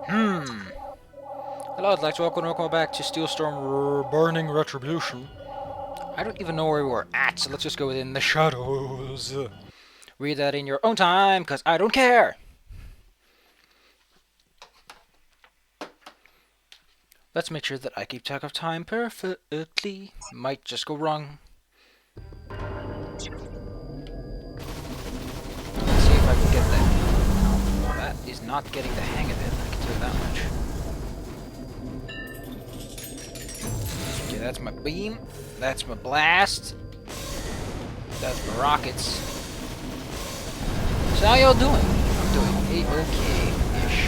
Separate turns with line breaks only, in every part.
Hello, I'd like to welcome back to Steelstorm Burning Retribution. I don't even know where we're at, so let's just go within the shadows. Read that in your own time, because I don't care! Let's make sure that I keep track of time perfectly. Might just go wrong. Let's see if I can get that. No, that is not getting the hang of it, I can tell you that much. Okay, that's my beam. That's my blast. That's my rockets. So how y'all doing? I'm doing A-okay-ish.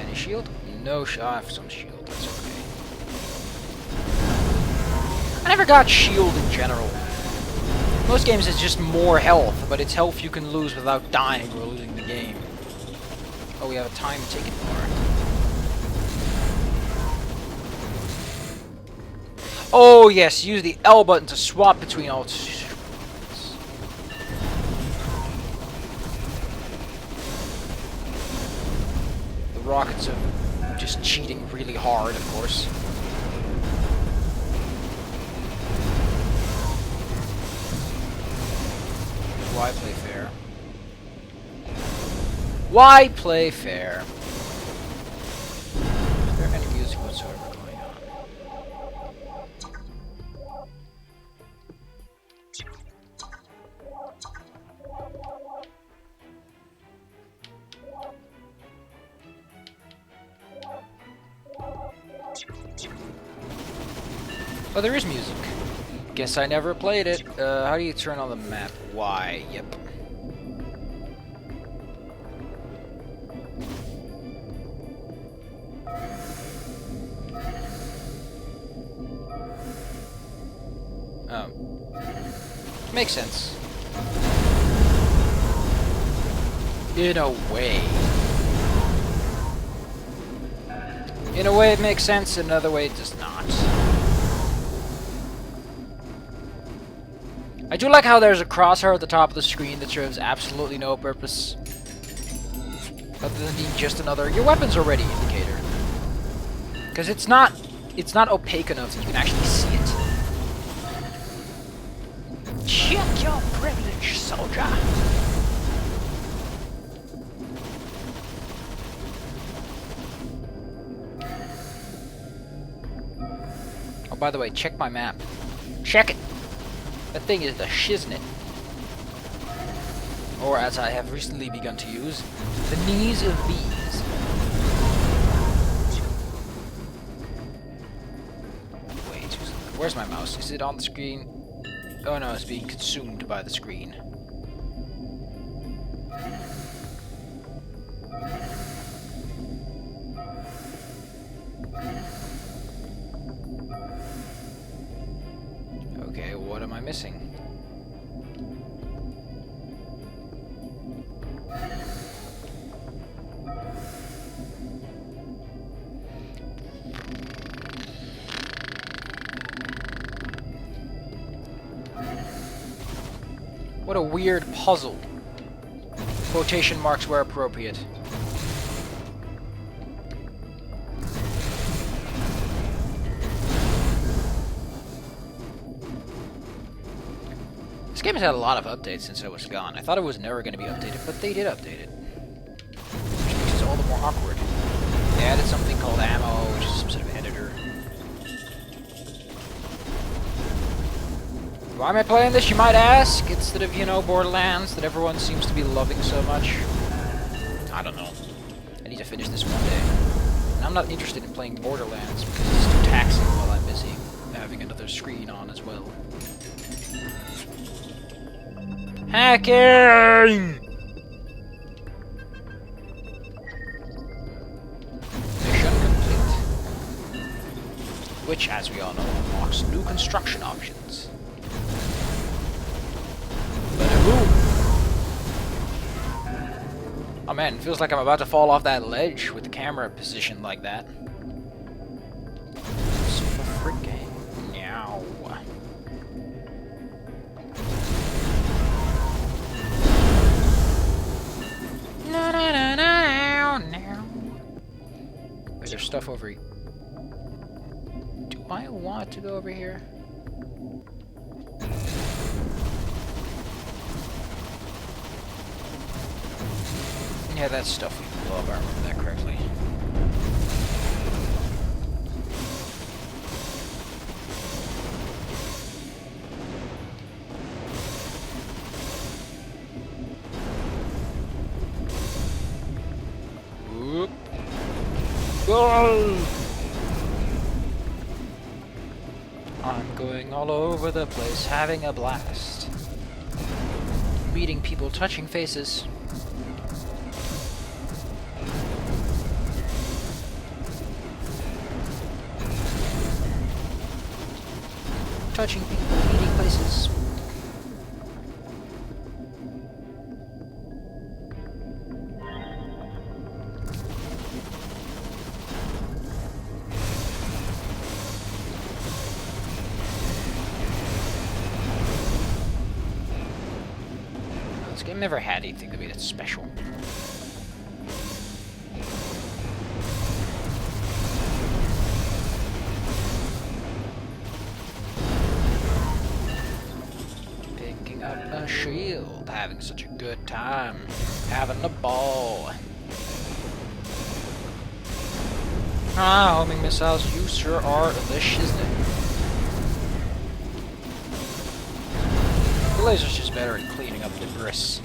Any shield? No shot. I have some shield. That's okay. I never got shield in general. Most games it's just more health, but it's health you can lose without dying or losing the game. Oh, we have a time ticket bar. Oh yes, use the L button to swap between all. The rockets are just cheating really hard, of course. Why play fair? Why play fair? Is there any music whatsoever going on? Oh, there is music. Guess I never played it. How do you turn on the map? Y. Yep. Makes sense. In a way. In a way it makes sense, in another way it does not. I do like how there's a crosshair at the top of the screen that serves absolutely no purpose. Other than being just another, your weapon's are ready indicator. Because it's not opaque enough that you can actually see it. Check your privilege, soldier! Oh, by the way, check my map. Check it! That thing is the shiznit. Or as I have recently begun to use, the knees of bees. Wait, where's my mouse? Is it on the screen? Oh no, it's being consumed by the screen. Okay, what am I missing? What a weird puzzle. Quotation marks where appropriate. This game has had a lot of updates since I was gone. I thought it was never going to be updated, but they did update it. Which makes it all the more awkward. They added something called ammo, which is some sort of editor. Why am I playing this, you might ask, instead of, you know, Borderlands that everyone seems to be loving so much? I don't know. I need to finish this one day. And I'm not interested in playing Borderlands because it's too taxing while I'm busy having another screen on as well. Hacking! Mission complete. Which, as we all know, unlocks new construction options. Oh man, it feels like I'm about to fall off that ledge with the camera positioned like that. Super freaking. Meow. stuff over here. Do I want to go over here? Yeah, that's stuff we love. I remember that correctly. Whoop. Goal! I'm going all over the place, having a blast. Meeting people, touching faces. Touching people, meeting places. This game never had anything that made it special. Picking up a shield, having such a good time, having a ball. Ah, homing missiles, you sure are the shiznit. The laser's just better at cleaning up debris.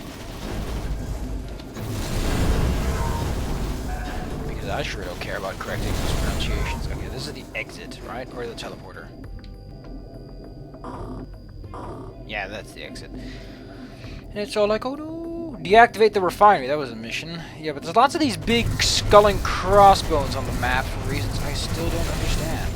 Because I sure don't care about correcting those pronunciations. Okay, this is the exit, right? Or the teleporter. Yeah, that's the exit. And it's all like, oh no! Deactivate the refinery, that was a mission. Yeah, but there's lots of these big skull and crossbones on the map for reasons I still don't understand.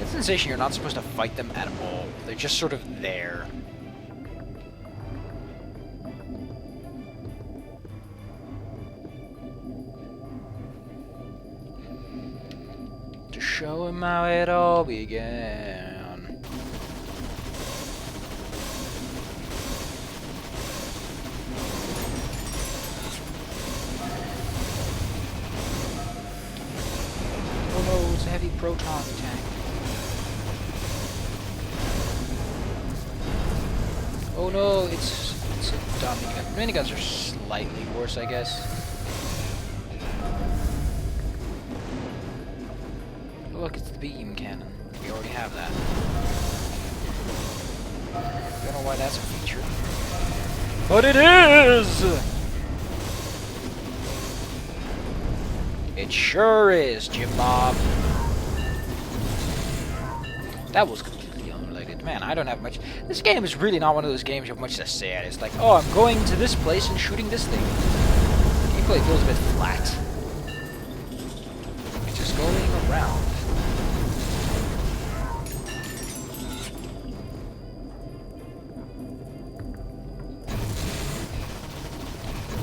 Sensation you're not supposed to fight them at all. They're just sort of there. To show him how it all began. Oh no, it's a heavy proton tank. Oh no, it's a dumb minigun. Miniguns are slightly worse, I guess. Oh, look, it's the beam cannon. We already have that. Don't know why that's a feature. But it is! It sure is, Jim Bob. That was completely unrelated. Man, I don't have much. This game is really not one of those games you have much to say at. It's like, oh, I'm going to this place and shooting this thing. Gameplay feels a bit flat. It's just going around.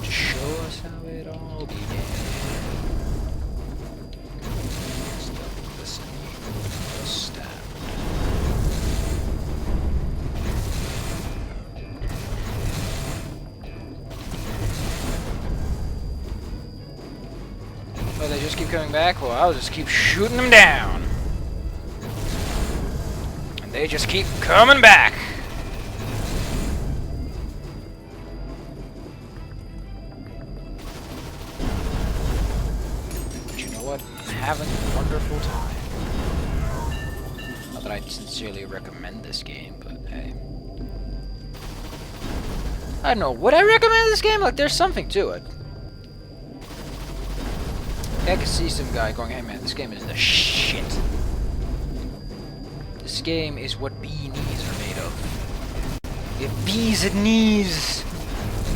To show us how it all began. Stop listening. Just stand. Oh, they just keep coming back? Well, I'll just keep shooting them down. And they just keep coming back. But you know what? I'm having a wonderful time. Not that I'd sincerely recommend this game, but hey. I don't know. Would I recommend this game? Like, there's something to it. I could see some guy going, hey man, this game is the shit. This game is what bee knees are made of. If bees had knees,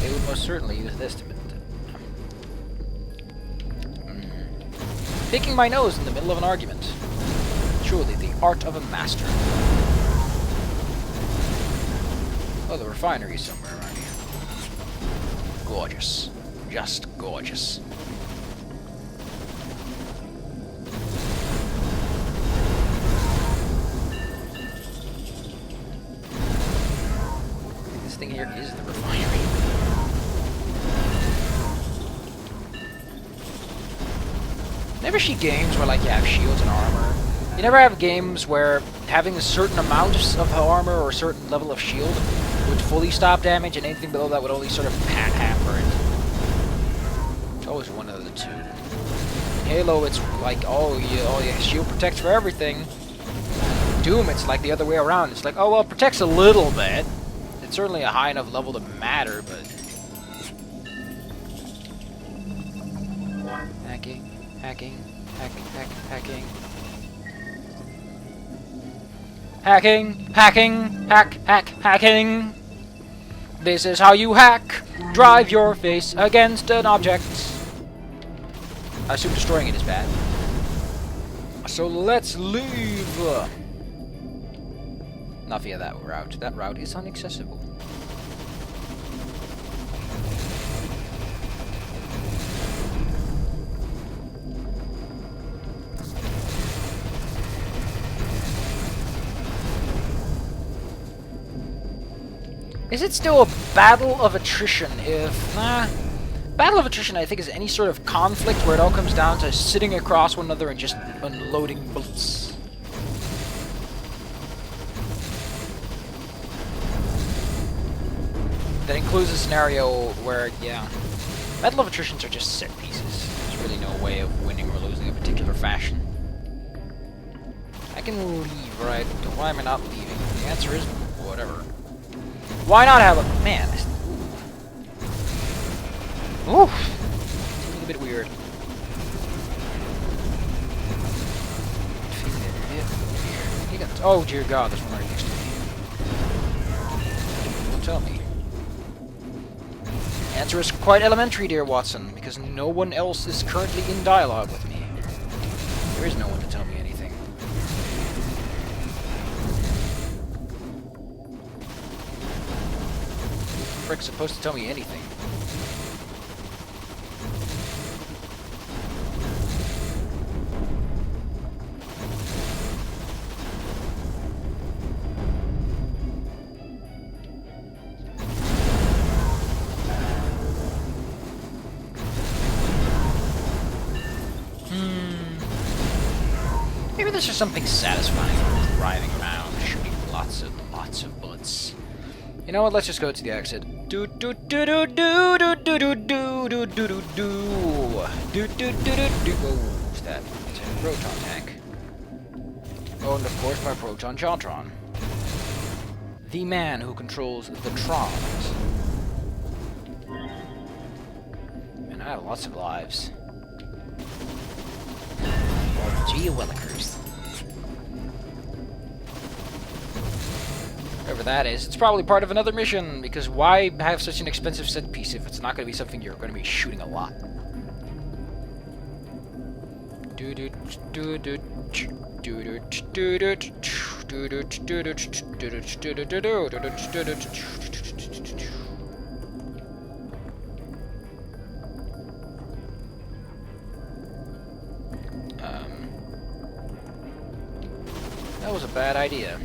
they would most certainly use this to... Picking my nose in the middle of an argument. Truly the art of a master. Oh, the refinery somewhere around here. Gorgeous. Just gorgeous. never see games where like you have shields and armor. You never have games where having a certain amount of armor or a certain level of shield would fully stop damage, and anything below that would only sort of hamper it. It's always one of the two. In Halo, it's like, oh yeah, shield protects for everything. Doom, it's like the other way around. It's like, oh well, it protects a little bit. It's certainly a high enough level to matter, but hacking, hacking, hacking, hacking. Hacking, hacking, hacking. This is how you hack. Drive your face against an object. I assume destroying it is bad. So let's leave. Not via that route. That route is inaccessible. Is it still a battle of attrition if... Battle of attrition, I think, is any sort of conflict where it all comes down to sitting across one another and just unloading bullets. That includes a scenario where, yeah, battle of attritions are just set pieces. There's really no way of winning or losing a particular fashion. I can leave, right? Why am I not leaving? The answer is whatever. Why not have a... Man. Oof. Seems a bit weird. Oh, dear God, there's one right next to me. Don't tell me. The answer is quite elementary, dear Watson, because no one else is currently in dialogue with me. There is no one to tell me anything. Frick's supposed to tell me anything. Maybe there's just something satisfying about driving around, shooting lots of bullets. You know what? Let's just go to the exit. Do do do do do do do do do do do do do do do do do. What's that? It's a proton tank. Owned, of course, by Proton Jontron, the man who controls the Trons. And I have lots of lives. Well, gee willikers. Whatever that is, it's probably part of another mission, because why have such an expensive set piece if it's not going to be something you're going to be shooting a lot? That was a bad idea.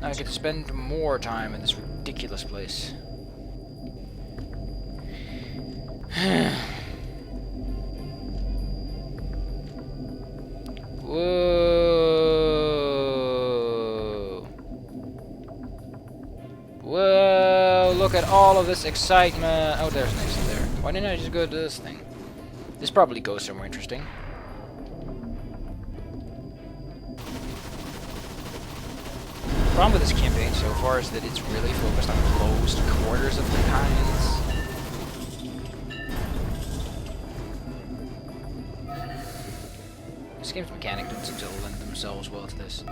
Now I get to spend more time in this ridiculous place. Whoa. Whoa, look at all of this excitement. Oh, there's an exit there. Why didn't I just go to this thing? This probably goes somewhere interesting. The problem with this campaign so far is that it's really focused on closed quarters of the kinds. This game's mechanics don't seem to lend themselves well to this.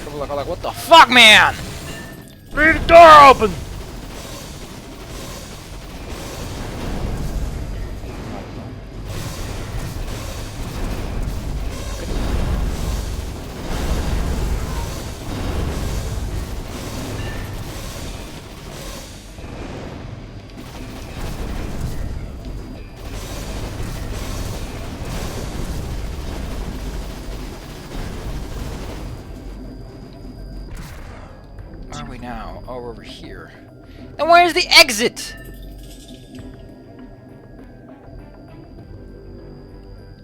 People are like, what the fuck, man? Leave the door open! now? Oh, we're over here. Then where's the exit?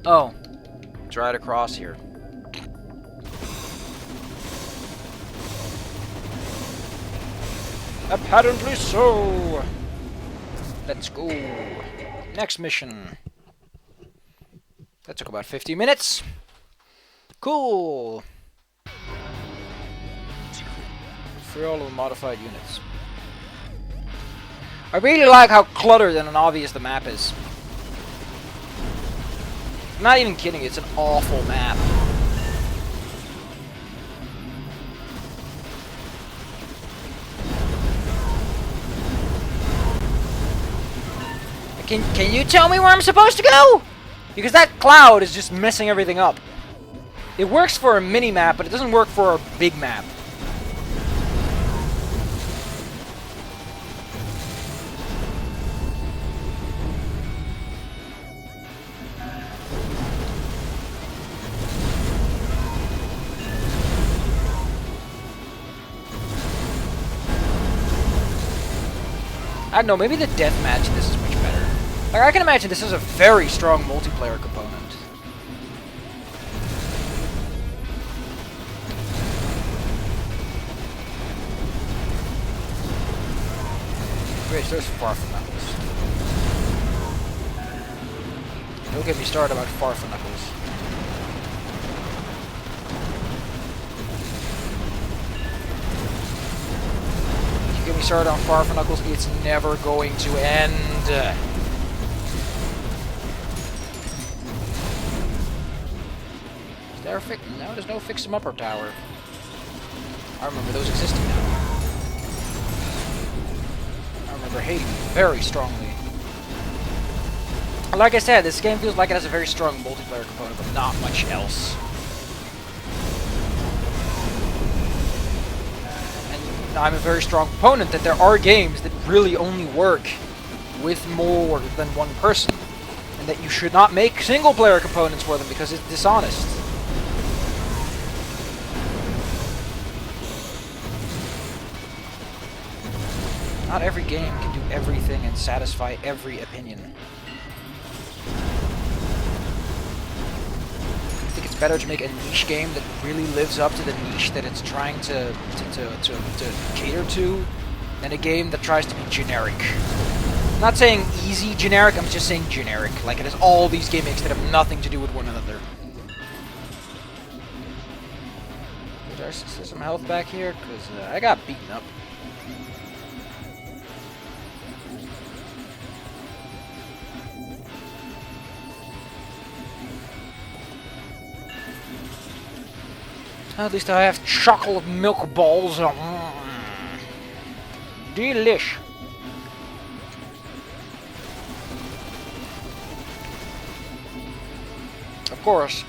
Oh. It's right across here. Apparently so. Let's go. Next mission. That took about 50 minutes. Cool. For all of the modified units. I really like how cluttered and obvious the map is. I'm not even kidding, it's an awful map. Can you tell me where I'm supposed to go? Because that cloud is just messing everything up. It works for a mini-map, but it doesn't work for a big map. I don't know, maybe the deathmatch in this is much better. Like, I can imagine this is a very strong multiplayer component. Wait, there's Farfanackles. Don't get me started about Farfanackles. You get me started on Farfanackles, it's never going to end. Is there a fix? No, there's no fix 'em upper tower. I remember those existing now. I remember hating them very strongly. Like I said, this game feels like it has a very strong multiplayer component, but not much else. And I'm a very strong proponent that there are games that really only work with more than one person, and that you should not make single-player components for them because it's dishonest. Not every game can do everything and satisfy every opinion. I think it's better to make a niche game that really lives up to the niche that it's trying to cater to, than a game that tries to be generic. I'm not saying easy generic, I'm just saying generic. Like it has all these gimmicks that have nothing to do with one another. Did I see some health back here? Because I got beaten up. At least I have chocolate milk balls. Delish. Of course,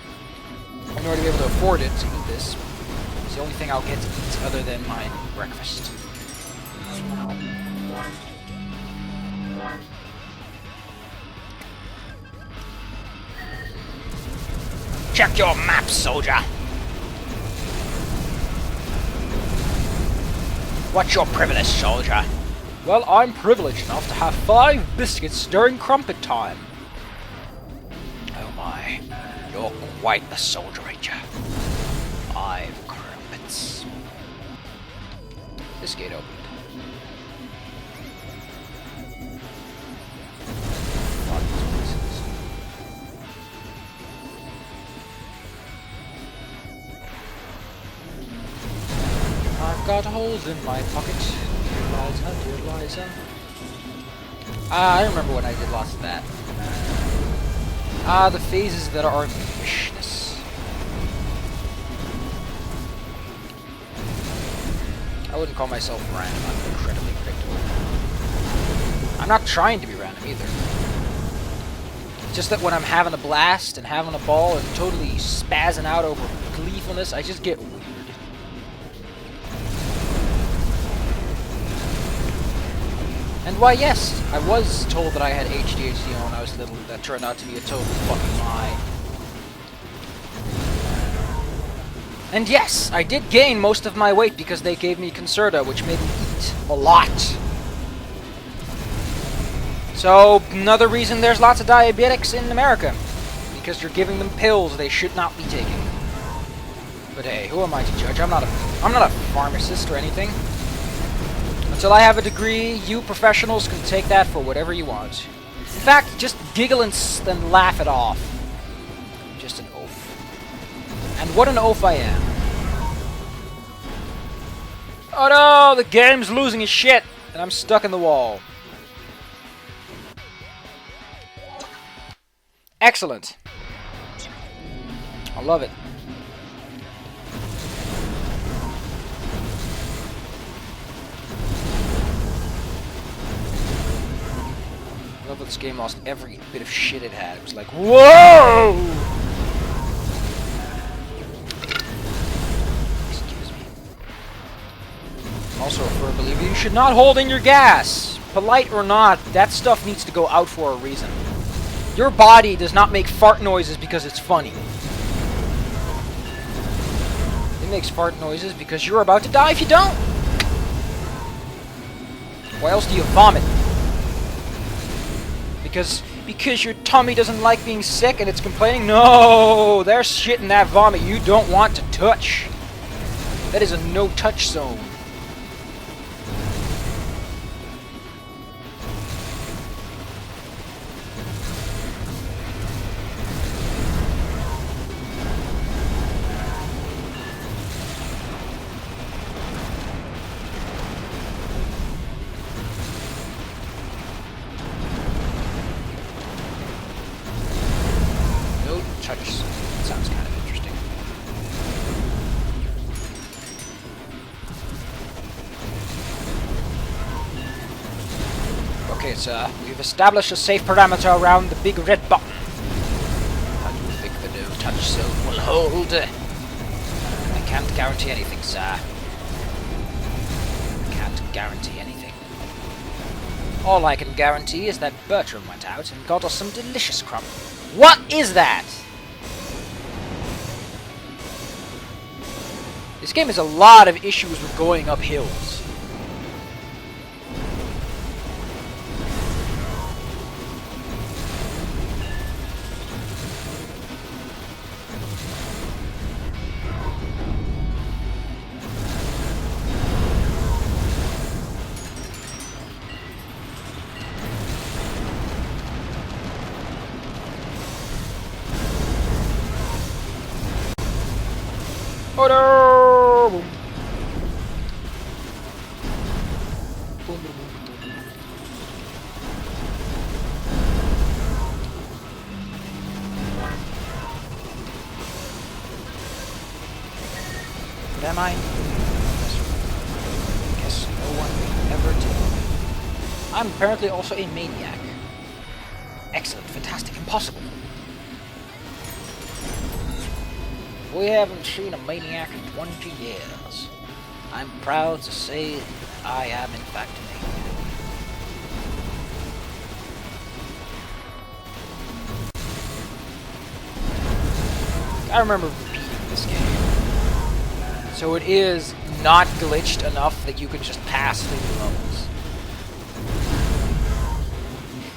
I'm not going to be able to afford it to eat this. It's the only thing I'll get to eat other than my breakfast. Check your map, soldier. What's your privilege, soldier? Well, I'm privileged enough to have 5 biscuits during crumpet time. Oh my, you're quite the soldier, ain't ya? 5 crumpets. This gate opened. I've got holes in my pocket. Dear Liza. I remember when I did lots of that. The phases that are wishness. I wouldn't call myself random. I'm incredibly predictable. I'm not trying to be random either. It's just that when I'm having a blast and having a ball and totally spazzing out over gleefulness, I just get weird. And why, yes, I was told that I had ADHD when I was little. That turned out to be a total fucking lie. And yes, I did gain most of my weight because they gave me Concerta, which made me eat a lot. So, another reason there's lots of diabetics in America. Because you're giving them pills they should not be taking. But hey, who am I to judge? I'm not a pharmacist or anything. Until I have a degree, you professionals can take that for whatever you want. In fact, just giggle and laugh it off. Just an oaf. And what an oaf I am. Oh no, the game's losing its shit, and I'm stuck in the wall. Excellent. I love it. I love that this game lost every bit of shit it had. It was like, whoa! Excuse me. I'm also a firm believer you should not hold in your gas. Polite or not, that stuff needs to go out for a reason. Your body does not make fart noises because it's funny. It makes fart noises because you're about to die if you don't. Why else do you vomit? Because your tummy doesn't like being sick and it's complaining? No! There's shit in that vomit you don't want to touch. That is a no-touch zone. Touch. Sounds kind of interesting. Okay, sir. We've established a safe parameter around the big red button. How do you think the no-touch zone will hold? I can't guarantee anything, sir. I can't guarantee anything. All I can guarantee is that Bertram went out and got us some delicious crumb. What is that? This game has a lot of issues with going up hills. Oh no! Boom. Boom, boom, boom, boom. But am I? Guess no one ever did. I'm apparently also a maniac. Excellent, fantastic, impossible. We haven't seen a maniac in 20 years. I'm proud to say I am in fact a maniac. I remember beating this game. So it is not glitched enough that you can just pass through the levels.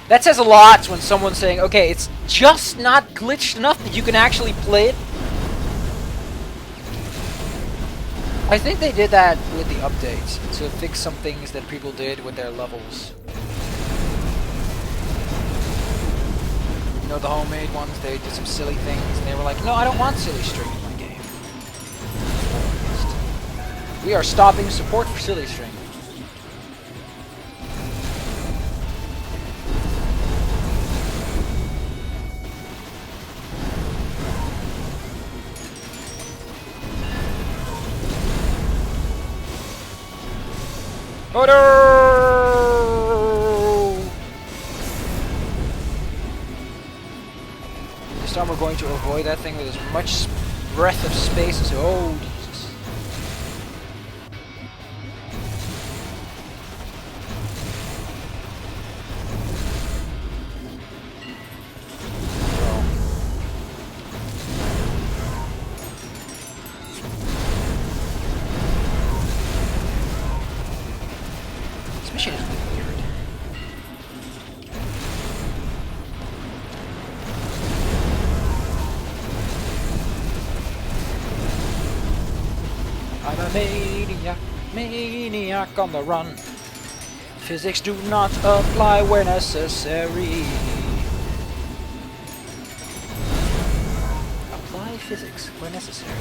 That says a lot when someone's saying, okay, it's just not glitched enough that you can actually play it. I think they did that with the updates, to fix some things that people did with their levels. You know, the homemade ones, they did some silly things, and they were like, no, I don't want silly string in my game. We are stopping support for silly string. Oh no! This time we're going to avoid that thing with as much breadth of space as... Oh, Jesus. a maniac, maniac on the run. Physics do not apply where necessary. Apply physics where necessary.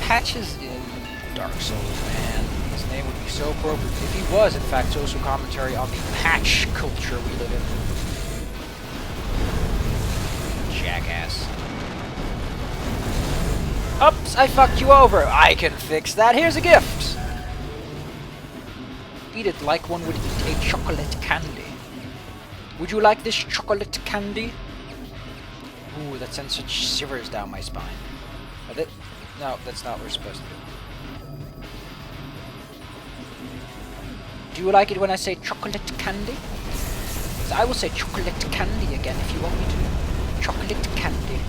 Patches in Dark Souls, man. His name would be so appropriate if he was, in fact, social commentary on the patch culture we live in. Jackass. Oops, I fucked you over. I can fix that. Here's a gift. Eat it like one would eat a chocolate candy. Would you like this chocolate candy? Ooh, that sends such shivers down my spine. No, that's not what we're supposed to do. Do you like it when I say chocolate candy? So I will say chocolate candy again if you want me to. Chocolate candy.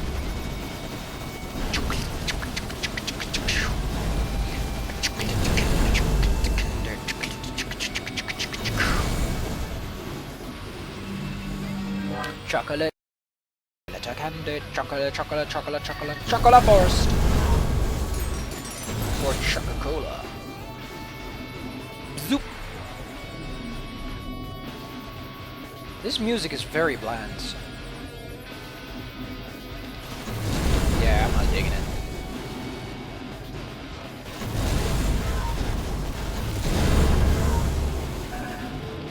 Chocolate. Chocolate candy, chocolate forest. Or Choca-Cola. Zoop! This music is very bland. Yeah, I'm not digging it.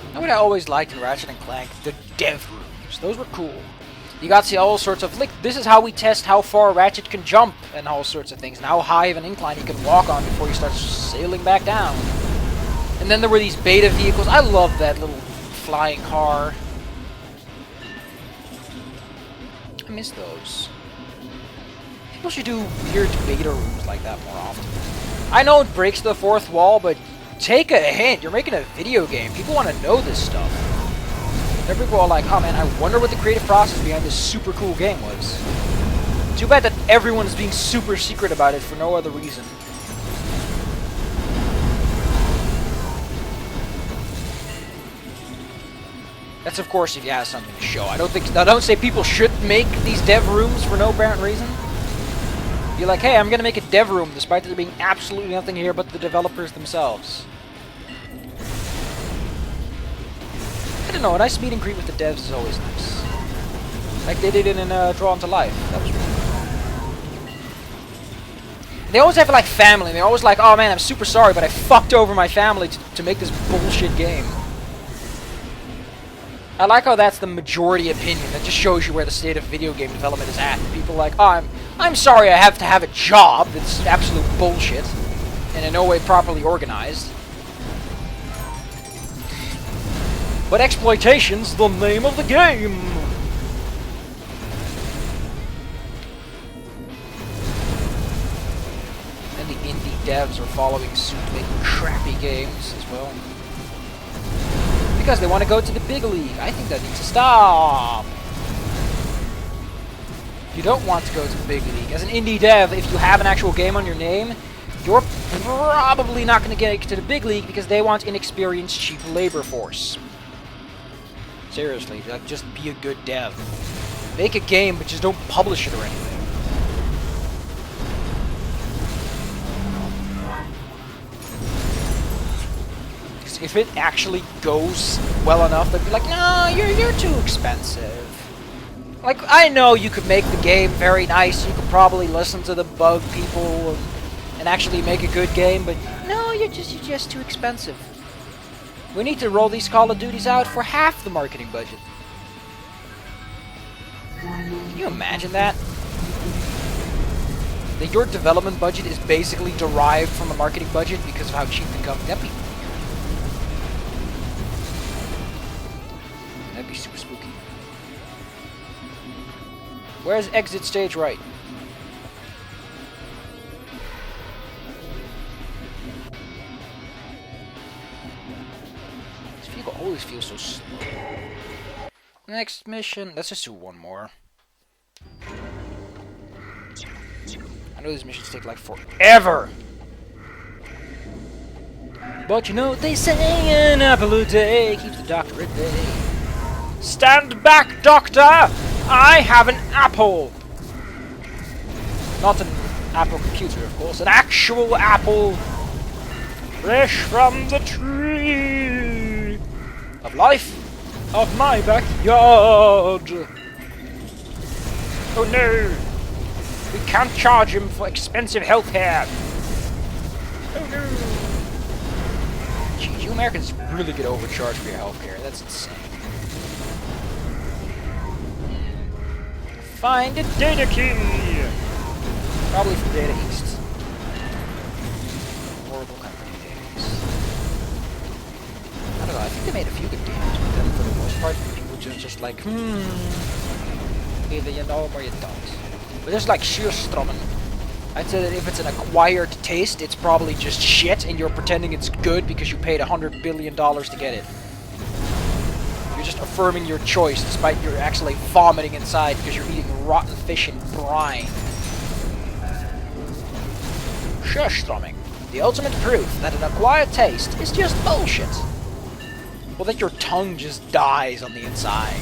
You know what I always liked in Ratchet and Clank? The dev rooms. Those were cool. You got to see all sorts of, like, this is how we test how far Ratchet can jump and all sorts of things, and how high of an incline he can walk on before he starts sailing back down. And then there were these beta vehicles. I love that little flying car. I miss those. People should do weird beta rooms like that more often. I know it breaks the fourth wall, but take a hint. You're making a video game. People want to know this stuff. Every people are like, oh man, I wonder what the creative process behind this super cool game was. Too bad that everyone's being super secret about it for no other reason. That's of course if you have something to show. I don't say people should make these dev rooms for no apparent reason. Be like, hey, I'm gonna make a dev room despite there being absolutely nothing here but the developers themselves. I don't know, a nice meet and greet with the devs is always nice. Like they did it in Drawn to Life. That was really cool. They always have like family. They're always like, oh man, I'm super sorry, but I fucked over my family to make this bullshit game. I like how that's the majority opinion. That just shows you where the state of video game development is at. People are like, oh, I'm sorry I have to have a job that's absolute bullshit and in no way properly organized. But exploitation's the name of the game! And the indie devs are following suit, making crappy games as well. Because they want to go to the big league. I think that needs to stop! You don't want to go to the big league. As an indie dev, if you have an actual game on your name, you're probably not going to get to the big league because they want inexperienced, cheap labor force. Seriously, like, just be a good dev. Make a game, but just don't publish it or anything. If it actually goes well enough, they'd be like, no, you're too expensive. Like, I know you could make the game very nice, you could probably listen to the bug people and actually make a good game, but no, you're just too expensive. We need to roll these Call of Duties out for half the marketing budget. Can you imagine that? That your development budget is basically derived from the marketing budget because of how cheap the company. That'd be super spooky. Where's exit stage right? Always feels so slow. Next mission. Let's just do one more. I know these missions take like forever. But you know what they say, an apple a day keeps the doctor at bay. Stand back, Doctor! I have an apple! Not an Apple computer, of course. An actual apple! Fresh from the tree! Of life! Of my backyard! Oh no! We can't charge him for expensive healthcare! Oh no! Gee, you Americans really get overcharged for your healthcare. That's insane. Find a data key! Probably from Data East. Horrible company, Data East. I don't know, I think they made a few good games, but then for the most part, people just like, either you know them or you don't. But just like Surströmming, I'd say that if it's an acquired taste, it's probably just shit, and you're pretending it's good because you paid $100 billion to get it. You're just affirming your choice, despite you're actually vomiting inside because you're eating rotten fish and brine. Surströmming, the ultimate proof that an acquired taste is just bullshit. Well, that your tongue just dies on the inside,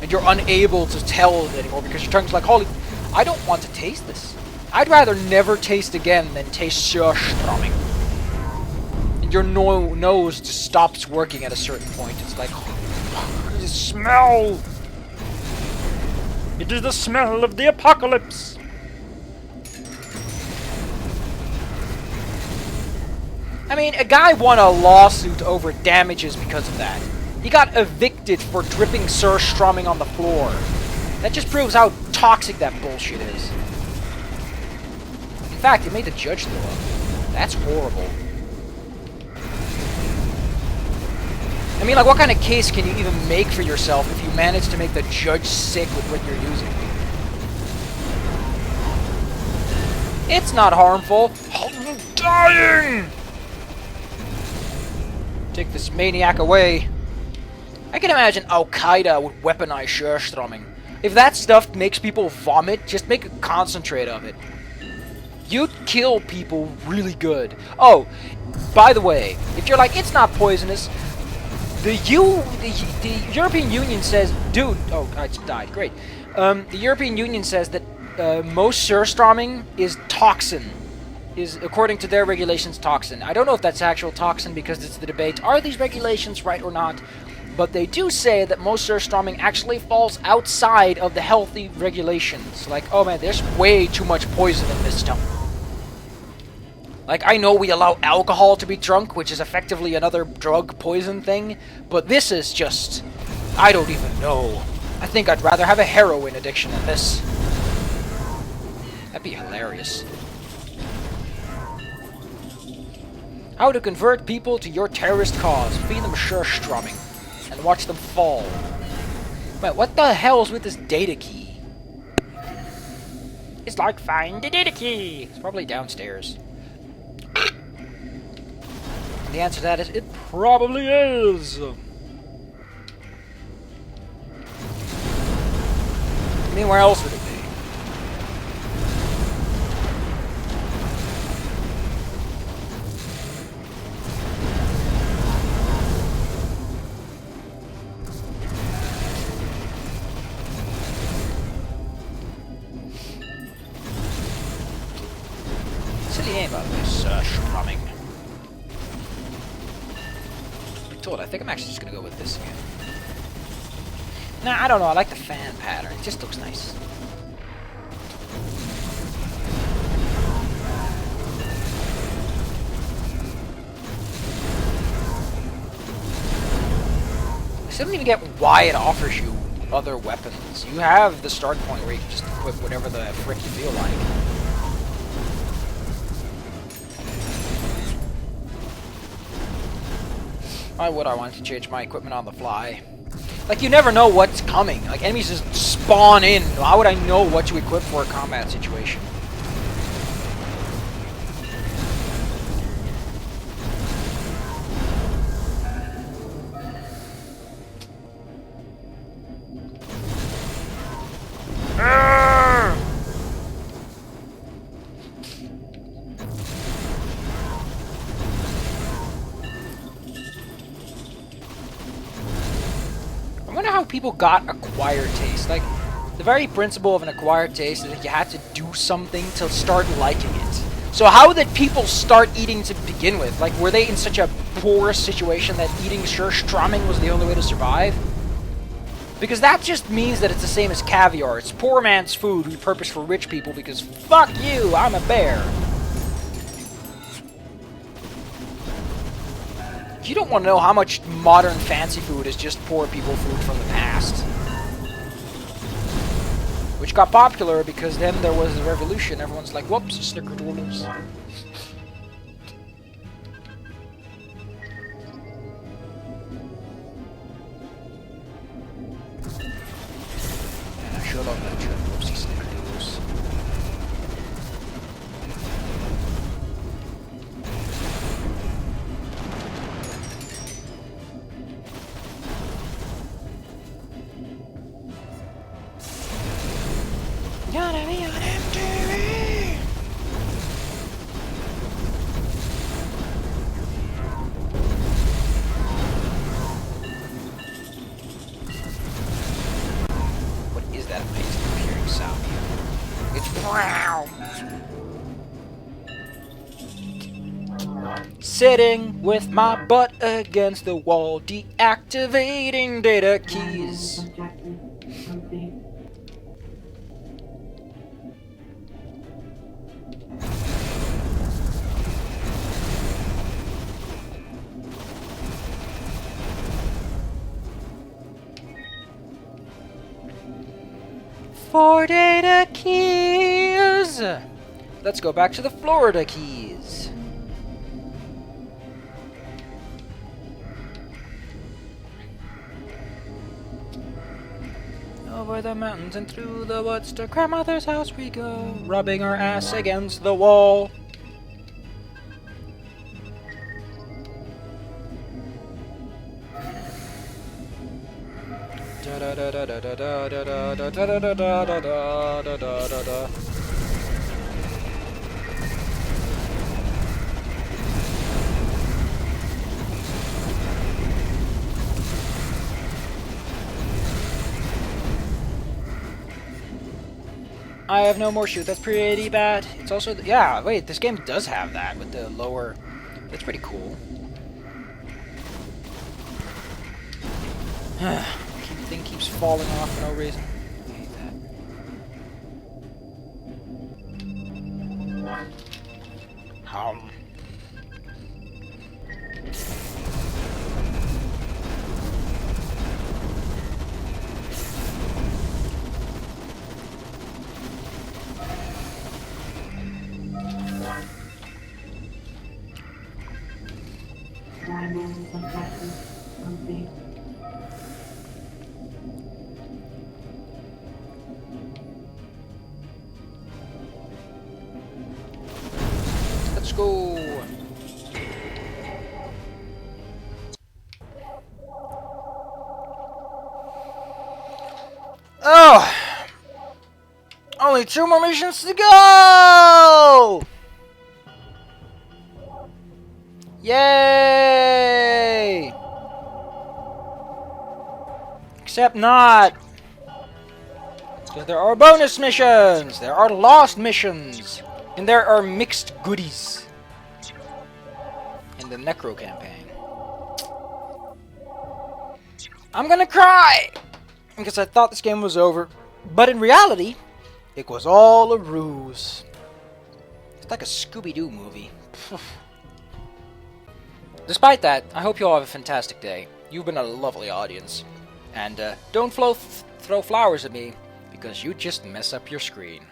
and you're unable to tell it anymore because your tongue's like, holy, I don't want to taste this. I'd rather never taste again than taste Surströmming. And your nose just stops working at a certain point. It's like, the smell! It is the smell of the apocalypse! I mean, a guy won a lawsuit over damages because of that. He got evicted for dripping Surströmming on the floor. That just proves how toxic that bullshit is. In fact, it made the judge throw up. That's horrible. I mean, like, what kind of case can you even make for yourself if you manage to make the judge sick with what you're using? It's not harmful. I'm dying! Take this maniac away. I can imagine Al-Qaeda would weaponize Surströmming. If that stuff makes people vomit, just make a concentrate of it. You'd kill people really good. Oh, by the way, if you're like, it's not poisonous, the European Union says, dude, oh, I just died, great. The European Union says that most Surströmming is toxin. Is, according to their regulations, toxin. I don't know if that's actual toxin because it's the debate. Are these regulations right or not? But they do say that most Surströmming actually falls outside of the healthy regulations. Like, oh man, there's way too much poison in this stuff. Like, I know we allow alcohol to be drunk, which is effectively another drug poison thing, but this is just... I don't even know. I think I'd rather have a heroin addiction than this. That'd be hilarious. How to convert people to your terrorist cause. Feed them Surströmming. And watch them fall. Wait, what the hell's with this data key? It's like, find the data key! It's probably downstairs. And the answer to that is, it probably is! I mean, where else would it be? Silly name about this, Surströmming. I think I'm actually just gonna go with this again. Nah, I don't know, I like the fan pattern. It just looks nice. I still don't even get why it offers you other weapons. You have the start point where you can just equip whatever the frick you feel like. Why would I want to change my equipment on the fly? Like, you never know what's coming. Like, enemies just spawn in. How would I know what to equip for a combat situation? how people got acquired taste. Like, the very principle of an acquired taste is that you had to do something to start liking it. So how did people start eating to begin with? Like, were they in such a poor situation that eating Surströmming was the only way to survive? Because that just means that it's the same as caviar. It's poor man's food repurposed for rich people because fuck you, I'm a bear. You don't want to know how much modern fancy food is just poor people food from the past. Which got popular because then there was the revolution. Everyone's like, whoops, snickerdoodles. And I sure love that term, whoopsie snickerdoodles. Gotta be on MTV! What is that amazing appearing sound? It's brown! Sitting with my butt against the wall, deactivating data keys. For data keys! Let's go back to the Florida Keys. Over the mountains and through the woods to grandmother's house we go, rubbing our ass against the wall. I have no more shoot. That's pretty bad. It's also yeah. Wait, this game does have that with the lower. That's pretty cool. Thing keeps falling off for no reason. I hate that. Let's go. Oh! Only 2 more missions to go! Yay! Except not. Because there are bonus missions! There are lost missions! And there are mixed goodies. In the Necro campaign. I'm gonna cry! Because I thought this game was over. But in reality, it was all a ruse. It's like a Scooby-Doo movie. Despite that, I hope you all have a fantastic day. You've been a lovely audience. And don't throw flowers at me, because you just mess up your screen.